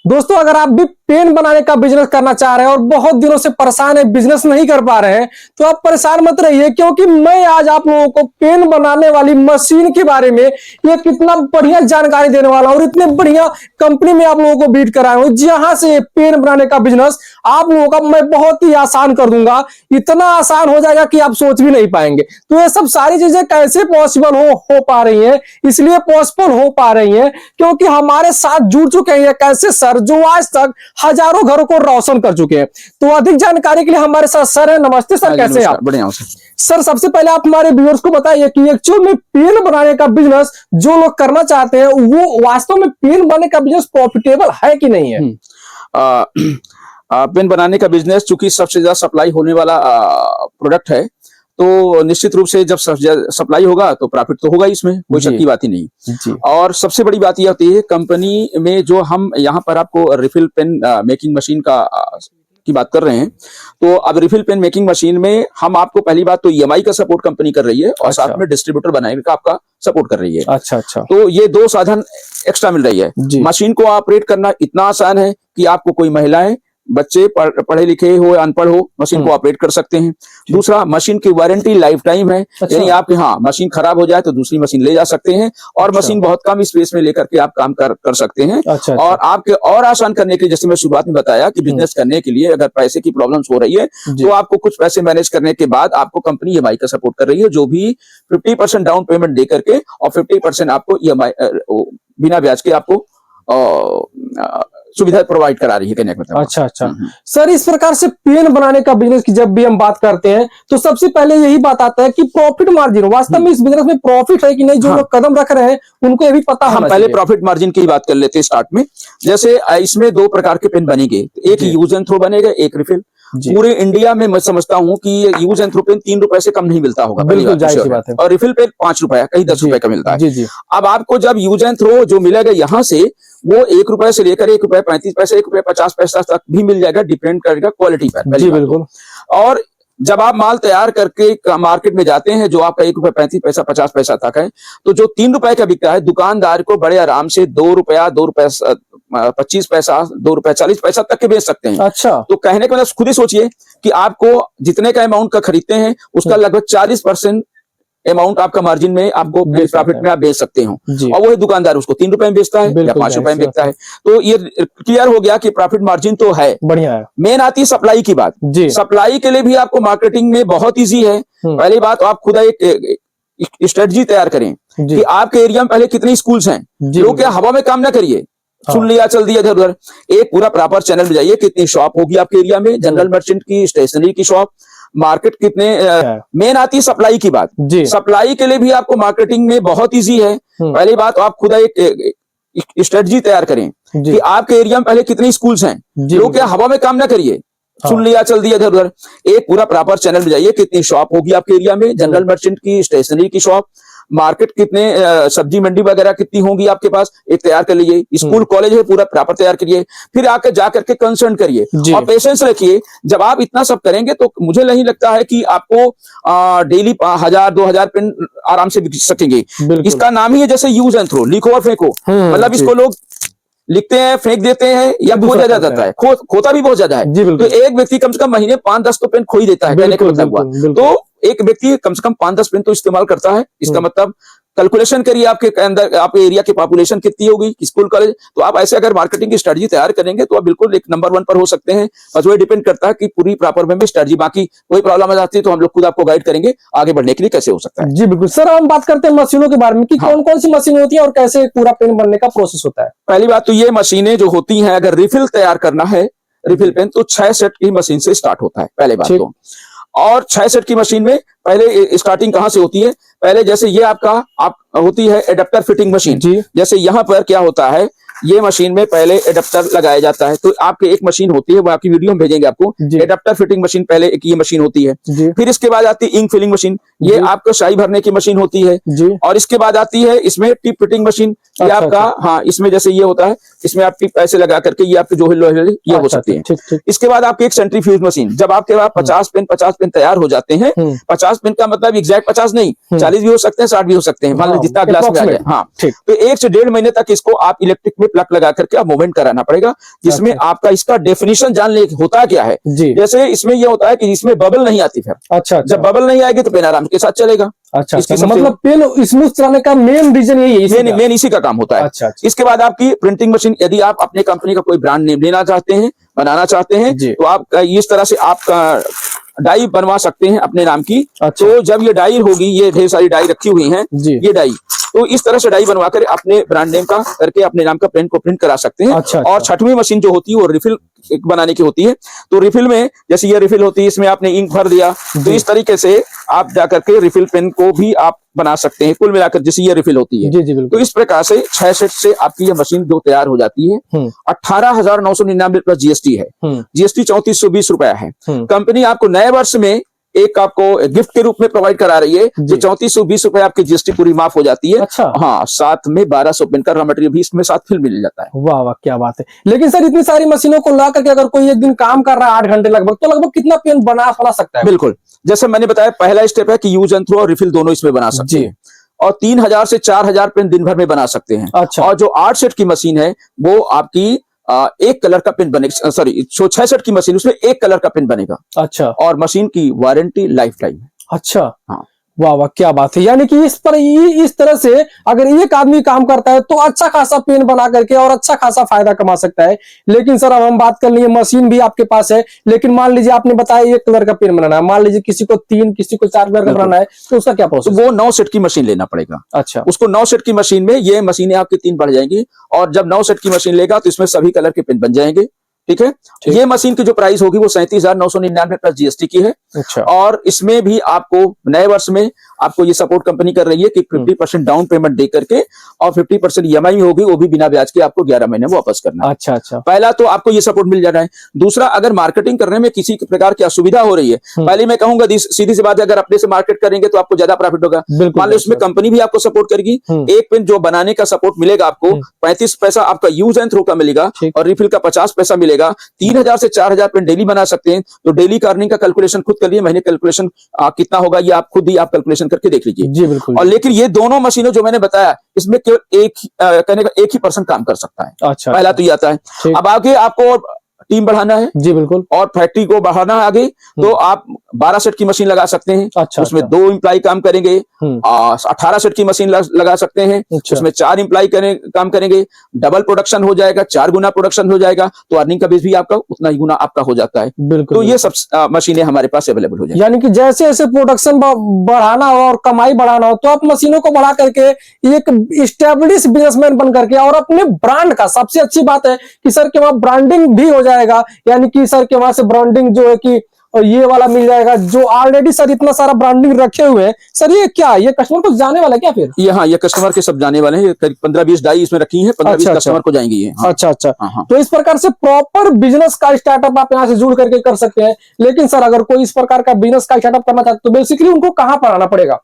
दोस्तों, अगर आप भी पेन बनाने का बिजनेस करना चाह रहे हैं और बहुत दिनों से परेशान है, बिजनेस नहीं कर पा रहे हैं, तो आप परेशान मत रहिए, क्योंकि मैं आज आप लोगों को पेन बनाने वाली मशीन के बारे में ये कितना बढ़िया जानकारी देने वाला हूं और इतने बढ़िया कंपनी में आप लोगों को बीट कराया हूं, जहां से पेन बनाने का बिजनेस आप लोगों का मैं बहुत ही आसान कर दूंगा। इतना आसान हो जाएगा कि आप सोच भी नहीं पाएंगे। तो ये सब सारी चीजें कैसे पॉसिबल हो पा रही हैं, इसलिए पॉसिबल हो पा रही हैं क्योंकि हमारे साथ जुड़ चुके हैं कैसे सर, जो आज तक हजारों घरों को रोशन कर चुके हैं। तो अधिक जानकारी के लिए हमारे साथ सर है। नमस्ते सर, कैसे हैं आप? बढ़िया सर, सबसे पहले आप हमारे व्यूअर्स को बताइए कि एक्चुअल में पेन बनाने का बिजनेस जो लोग करना चाहते हैं, वो वास्तव में पेन बनाने का बिजनेस प्रॉफिटेबल है कि नहीं है? पेन बनाने का बिजनेस चूंकि सबसे ज्यादा सप्लाई होने वाला प्रोडक्ट है, तो निश्चित रूप से जब सप्लाई होगा तो प्रॉफिट तो होगा, इसमें कोई शक की बात ही नहीं। और सबसे बड़ी बात यह होती है कंपनी में, जो हम यहाँ पर आपको रिफिल पेन मेकिंग मशीन की बात कर रहे हैं, तो अब रिफिल पेन मेकिंग मशीन में हम आपको पहली बात तो ईएमआई का सपोर्ट कंपनी कर रही है और साथ में डिस्ट्रीब्यूटर बनाने का आपका सपोर्ट कर रही है। अच्छा। तो ये दो साधन एक्स्ट्रा मिल रही है। मशीन को ऑपरेट करना इतना आसान है कि आपको कोई महिलाएं, बच्चे, पढ़े लिखे हो, अनपढ़ हो, मशीन को ऑपरेट कर सकते हैं। दूसरा, मशीन की वारंटी लाइफ टाइम है। यानी आप मशीन खराब हो जाए तो दूसरी मशीन ले जा सकते हैं और मशीन बहुत कम स्पेस में लेकर के आप काम कर सकते हैं। और आपके और आसान करने के लिए, जैसे मैं शुरुआत में बताया कि बिजनेस करने के लिए अगर पैसे की प्रॉब्लम्स हो रही है तो आपको कुछ पैसे मैनेज करने के बाद आपको कंपनी ईएमआई का सपोर्ट कर रही है, जो भी 50% डाउन पेमेंट दे करके और 50% आपको ईएमआई बिना ब्याज के आपको सुविधा प्रोवाइड करा रही है, कहने का मतलब। अच्छा। सर, इस प्रकार से पेन बनाने का बिजनेस की जब भी हम बात करते हैं तो सबसे पहले यही बात आता है कि प्रॉफिट मार्जिन, वास्तव में इस बिजनेस में प्रॉफिट है कि नहीं? जो लोग कदम रख रहे हैं उनको ये भी पता हम पहले प्रॉफिट मार्जिन की बात कर लेते हैं स्टार्ट में। जैसे इसमें दो प्रकार के पेन बनेंगे, एक यूज एंड थ्रो बनेगा, एक रिफिल। पूरे इंडिया में मैं समझता हूं कि यूज एंड थ्रो पेन 3 रुपए से कम नहीं मिलता होगा, बिल्कुल जाहिर सी बात है। और रिफिल पेन 5 रुपए, कहीं 10 रुपए का मिलता है। अब आपको जब यूज एंड थ्रो जो मिलेगा यहाँ से, वो 1 रुपए से लेकर 1 रुपए 35 पैसे, 1 रुपए 50 पैसा तक भी मिल जाएगा, डिपेंड करेगा क्वालिटी पर। जी बिल्कुल। और जब आप माल तैयार करके मार्केट में जाते हैं, जो आपका 1 रुपए 35 पैसा 50 पैसा तक है, तो जो 3 रुपए का बिकता है, दुकानदार को बड़े आराम से 2 रुपया 25 पैसा, 2 रुपया 40 पैसा तक के बेच सकते हैं। अच्छा। तो कहने का मतलब खुद ही सोचिए कि आपको जितने का अमाउंट का खरीदते हैं उसका लगभग 40% अमाउंट आपका मार्जिन में आपको प्रॉफिट में आप बेच सकते हो, और वही दुकानदार उसको 3 रुपए में बेचता है या 5 रुपए में बेचता है। तो ये क्लियर हो गया कि प्रॉफिट मार्जिन तो है, बढ़िया है। मेन आती है सप्लाई की बात। सप्लाई के लिए भी आपको मार्केटिंग में बहुत इजी है। पहली बात, आप खुद एक स्ट्रेटजी तैयार करें कि आपके एरिया में पहले कितने स्कूल्स हैं। लोग क्या हवा में काम ना करिए, सुन लिया चल दिया इधर उधर। एक पूरा प्रॉपर चैनल में जाइए, कितनी शॉप होगी आपके एरिया में, जनरल मर्चेंट की, स्टेशनरी की शॉप, मार्केट कितने। मेन आती है सप्लाई की बात। सप्लाई के लिए भी आपको मार्केटिंग में बहुत इजी है। पहली बात, आप खुद एक स्ट्रेटजी तैयार करें कि आपके एरिया में पहले कितने स्कूल्स हैं। लोग क्या हवा में काम ना करिए, सुन लिया चल दिया इधर उधर। एक पूरा प्रॉपर चैनल में जाइए, कितनी शॉप होगी आपके एरिया में, जनरल मर्चेंट की, स्टेशनरी की शॉप, मार्केट कितने, सब्जी मंडी वगैरह कितनी होंगी आपके पास, एक तैयार कर लीजिए। स्कूल कॉलेज है, पूरा प्रॉपर तैयार करिए। फिर आकर जाकर के कंसर्न करिए और पेशेंस रखिए। जब आप इतना सब करेंगे तो मुझे नहीं लगता है कि आपको डेली 1000-2000 पेन आराम से बिक सकेंगे। इसका नाम ही है जैसे यूज एंड थ्रो, लिखो और फेंको। मतलब इसको लोग लिखते हैं, फेंक देते हैं या खो जाता है, खोता भी बहुत ज्यादा है। तो एक व्यक्ति कम से कम महीने 5-10 तो पेन खो ही देता है, कहने का मतलब हुआ। तो एक व्यक्ति कम से कम 5-10 पेन तो इस्तेमाल करता है। इसका मतलब कैलकुलेशन करिए, आपके अंदर आपके एरिया की पॉपुलेशन कितनी होगी, स्कूल कॉलेज। तो आप ऐसे अगर मार्केटिंग की स्ट्रेटजी तैयार करेंगे तो आप बिल्कुल एक नंबर 1 पर हो सकते हैं। बस वो डिपेंड करता है कि पूरी प्रॉपर में भी स्ट्रेटजी, बाकी कोई प्रॉब्लम आ जाती है तो हम लोग खुद आपको गाइड करेंगे आगे बढ़ने के लिए कैसे हो सकता है। जी बिल्कुल। सर, हम बात करते हैं मशीनों के बारे में कि कौन कौन सी मशीन होती है और कैसे पूरा पेन बनने का प्रोसेस होता है। पहली बात तो ये मशीनें जो होती हैं, अगर रिफिल तैयार करना है, रिफिल पेन, तो 6 सेट की मशीन से स्टार्ट होता है पहले बात तो। और 6 सेट की मशीन में पहले स्टार्टिंग कहां से होती है? पहले जैसे ये आपका होती है एडेप्टर फिटिंग मशीन। जैसे यहाँ पर क्या होता है, ये मशीन में पहले एडेप्टर लगाया जाता है। तो आपके एक मशीन होती है, वो आपकी वीडियो में भेजेंगे आपको। एडेप्टर फिटिंग मशीन पहले एक ये मशीन होती है। फिर इसके बाद आती है इंक फिलिंग मशीन, ये आपको स्याही भरने की मशीन होती है। और इसके बाद आती है इसमें टिप फिटिंग मशीन, ये आपका इसमें जैसे ये होता है, इसमें आप टिप ऐसे लगा करके ये आपके जो ये हो सकती है। इसके बाद आपकी एक सेंट्रीफ्यूज मशीन, जब आपके पास 50 पेन तैयार हो जाते हैं। 50 पेन का मतलब एग्जैक्ट 50 नहीं, 40 भी हो सकते हैं, 60 भी हो सकते हैं, मान लीजिए जितना ग्लास में आ जाए। तो 1 से 1.5 महीने तक इसको आप इलेक्ट्रिक में प्लग लगा करके आप मूवमेंट कराना पड़ेगा, जिसमें आपका इसका डेफिनेशन जान ले होता क्या है। जैसे इसमें ये होता है कि इसमें बबल नहीं आती फिर। अच्छा, जब बबल नहीं आएगी तो पेन आराम के साथ चलेगा। अच्छा, मतलब पेन स्मूथ चलाने का मेन रीजन यही है, मेन इसी का काम होता है। अच्छा। इसके बाद आपकी प्रिंटिंग मशीन, यदि आप अपने कंपनी का कोई ब्रांड नेम लेना चाहते हैं, बनाना चाहते हैं, तो आप इस तरह से आपका डाई बनवा सकते हैं अपने नाम की। अच्छा। तो जब ये डाई होगी, ये ढेर सारी डाई रखी हुई हैं, ये डाई, तो इस तरह से डाई बनवा कर अपने ब्रांड नेम का करके अपने नाम का पेन को प्रिंट करा सकते हैं। अच्छा। और छठवीं मशीन जो होती है वो रिफिल बनाने की होती है। तो रिफिल में जैसे ये रिफिल होती है, इसमें आपने इंक भर दिया, तो इस तरीके से आप जाकर के रिफिल पेन को भी आप बना सकते हैं। कुल मिलाकर जैसे ये रिफिल होती है, जी, तो इस प्रकार से 6 सेट से आपकी ये मशीन जो तैयार हो जाती है। 18,999 प्लस जीएसटी है। जीएसटी 3420 रुपया है। कंपनी आपको नए वर्ष में एक आपको गिफ्ट के रूप में प्रोवाइड करा रही है, जो 3420 रुपए आपकी जीएसटी पूरी माफ हो जाती है। अच्छा। हाँ, साथ में 1200 पेन का रॉ मटेरियल भी इसमें साथ फिर मिल जाता है। वाह वाह, क्या बात है। लेकिन सर इतनी सारी मशीनों को ला करके अगर कोई एक दिन काम कर रहा है 8 घंटे लगभग, तो लगभग कितना पेन बना सकता है? बिल्कुल, जैसे मैंने बताया, पहला स्टेप है कि यूज एंड थ्रो और रिफिल दोनों इसमें बना सकते हैं, और 3000 से 4000 पेन दिन भर में बना सकते हैं। अच्छा। और जो 8 सेट की मशीन है वो आपकी एक कलर का पेन बनेगा, सॉरी 6 सेट की मशीन, उसमें एक कलर का पेन बनेगा। अच्छा। और मशीन की वारंटी लाइफ टाइम है। अच्छा। हाँ, वाह वाह, क्या बात है। यानी कि इस तरह से अगर एक आदमी काम करता है तो अच्छा खासा पेन बना करके और अच्छा खासा फायदा कमा सकता है। लेकिन सर अब हम बात कर लिए, मशीन भी आपके पास है, लेकिन मान लीजिए आपने बताया 1 कलर का पेन बनाना है, मान लीजिए किसी को 3, किसी को 4 कलर का बनाना है, तो उसका क्या प्रोसेस? वो 9 सेट की मशीन लेना पड़ेगा। अच्छा। उसको 9 सेट की मशीन में ये मशीनें आपकी 3 बढ़ जाएंगी, और जब 9 सेट की मशीन लेगा तो इसमें सभी कलर के पेन बन जाएंगे। ठीक है। ये मशीन की जो प्राइस होगी वो 37,999 प्लस जीएसटी की है। अच्छा। और इसमें भी आपको नए वर्ष में आपको ये सपोर्ट कंपनी कर रही है कि 50% डाउन पेमेंट दे करके और 50% ईएमआई होगी, वो भी बिना ब्याज के आपको 11 महीने में वापस करना है। अच्छा अच्छा। पहला तो आपको ये सपोर्ट मिल जा रहा है। दूसरा, अगर मार्केटिंग करने में किसी प्रकार की असुविधा हो रही है, पहले मैं कहूंगा सीधी सी बात है, अगर अपने से मार्केट करेंगे तो आपको ज्यादा प्रॉफिट होगा। मान लो इसमें कंपनी भी आपको सपोर्ट करेगी, एक पेन जो बनाने का सपोर्ट मिलेगा आपको 35 पैसा आपका यूज एंड थ्रो का मिलेगा, और रिफिल का 50 पैसा मिलेगा। 3000 से 4000 पेन डेली बना सकते हैं। तो डेली का अर्निंग का कैलकुलेशन खुद कर लिए, महीने कैलकुलेशन कितना होगा ये आप खुद ही आप कैलकुलेशन करके देख लीजिए। जी बिल्कुल। और लेकिन ये दोनों मशीनें जो मैंने बताया, इसमें केवल कहने का एक ही पर्सन काम कर सकता है। अच्छा। पहला तो ये आता है। अब आगे आपको टीम बढ़ाना है। जी बिल्कुल। और फैक्ट्री को बढ़ाना है आगे, तो आप 12 सेट की मशीन लगा सकते हैं। अच्छा। उसमें 2 एम्प्लॉय काम करेंगे। 18 सेट की मशीन लगा सकते हैं। अच्छा। उसमें 4 एम्प्लॉय काम करेंगे। डबल प्रोडक्शन हो जाएगा, 4 गुना प्रोडक्शन हो जाएगा, तो अर्निंग का बेस भी आपका उतना ही गुना आपका हो जाता है। बिल्कुल। तो ये सब मशीनें हमारे पास अवेलेबल हो जाएगी। यानी कि जैसे जैसे प्रोडक्शन बढ़ाना हो और कमाई बढ़ाना हो, तो आप मशीनों को बढ़ा करके एक स्टैब्लिश बिजनेसमैन बन करके, और अपने ब्रांड का सबसे अच्छी बात है कि सर के वहां ब्रांडिंग भी हो जाएगा। यानी कि सर के वहां से ब्रांडिंग जो है कि और ये वाला मिल जाएगा, जो ऑलरेडी सर इतना सारा ब्रांडिंग रखे हुए हैं। सर ये क्या, ये कस्टमर को जाने वाला है क्या फिर? ये हाँ, ये कस्टमर के सब जाने वाले हैं। करीब 15-20 डाई इसमें रखी हैं, 15-20 कस्टमर को जाएंगी ये। हाँ। अच्छा अच्छा। हाँ। तो इस प्रकार से प्रॉपर बिजनेस का स्टार्टअप आप यहाँ से जुड़ करके कर सकते हैं। लेकिन सर अगर कोई इस प्रकार का बिजनेस का स्टार्टअप करना चाहते तो बेसिकली उनको कहाँ पर आना पड़ेगा?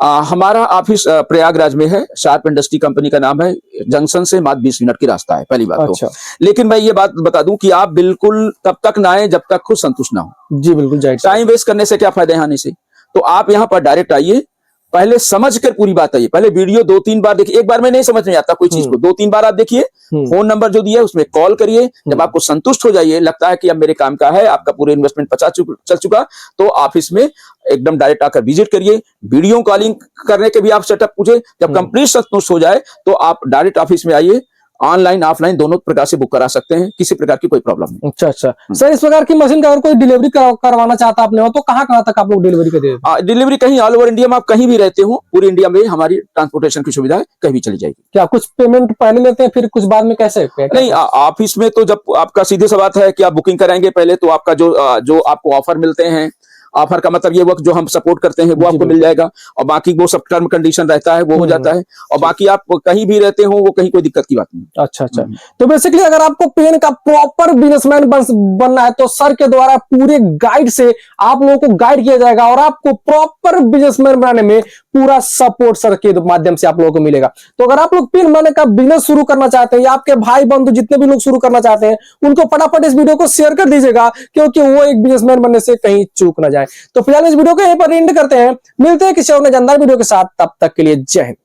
हमारा ऑफिस प्रयागराज में है। शार्प इंडस्ट्री कंपनी का नाम है। जंक्शन से मात्र 20 मिनट की रास्ता है, पहली बात। अच्छा। तो लेकिन मैं ये बात बता दूं कि आप बिल्कुल तब तक ना आए जब तक खुद संतुष्ट ना हो। जी बिल्कुल। टाइम वेस्ट करने से क्या फायदा है आने से। तो आप यहाँ पर डायरेक्ट आइए, पहले समझ कर पूरी बात आइए। पहले वीडियो 2-3 बार देखिए, एक बार में नहीं समझ में आता कोई चीज को, 2-3 बार आप देखिए। फोन नंबर जो दिया है उसमें कॉल करिए। जब आपको संतुष्ट हो जाइए, लगता है कि अब मेरे काम का है, आपका पूरे इन्वेस्टमेंट चल चुका, तो ऑफिस में एकदम डायरेक्ट आकर विजिट करिए। वीडियो कॉलिंग करने के भी आप सेटअप पूछे। जब कंप्लीट संतुष्ट हो जाए तो आप डायरेक्ट ऑफिस में आइए। ऑनलाइन ऑफलाइन दोनों प्रकार से बुक करा सकते हैं, किसी प्रकार की कोई प्रॉब्लम नहीं। अच्छा अच्छा। सर इस प्रकार की मशीन का अगर कोई डिलीवरी करवाना चाहता आपने हो, तो कहाँ तक आप लोग डिलीवरी कर देते? डिलीवरी कहीं ऑल ओवर इंडिया में, आप कहीं भी रहते हो, पूरी इंडिया में हमारी ट्रांसपोर्टेशन की सुविधा है, कहीं भी चली जाएगी। क्या कुछ पेमेंट पहले लेते हैं फिर कुछ बाद में कैसे? नहीं, ऑफिस में तो जब आपका सीधे सी बात है कि आप बुकिंग कराएंगे पहले, तो आपका जो आपको ऑफर मिलते हैं, ऑफर का मतलब ये वक्त जो हम सपोर्ट करते हैं वो आपको मिल जाएगा, और बाकी वो सब टर्म कंडीशन रहता है वो हो जाता है। और बाकी आप कहीं भी रहते हो, वो कहीं कोई दिक्कत की बात नहीं। अच्छा अच्छा। तो बेसिकली अगर आपको पेन का प्रॉपर बिजनेसमैन बनना है, तो सर के द्वारा पूरे गाइड से आप लोगों को गाइड किया जाएगा, और आपको प्रॉपर बिजनेसमैन बनाने में पूरा सपोर्ट सर के माध्यम से आप लोगों को मिलेगा। तो अगर आप लोग पेन बनाने का बिजनेस शुरू करना चाहते हैं, या आपके भाई बंधु जितने भी लोग शुरू करना चाहते हैं, उनको फटाफट इस वीडियो को शेयर कर दीजिएगा, क्योंकि वो एक बिजनेसमैन बनने से कहीं चूक ना जाए। तो फिलहाल इस वीडियो को यहीं पर एंड करते हैं। मिलते हैं किसी और जानदार वीडियो के साथ, तब तक के लिए जय हिंद।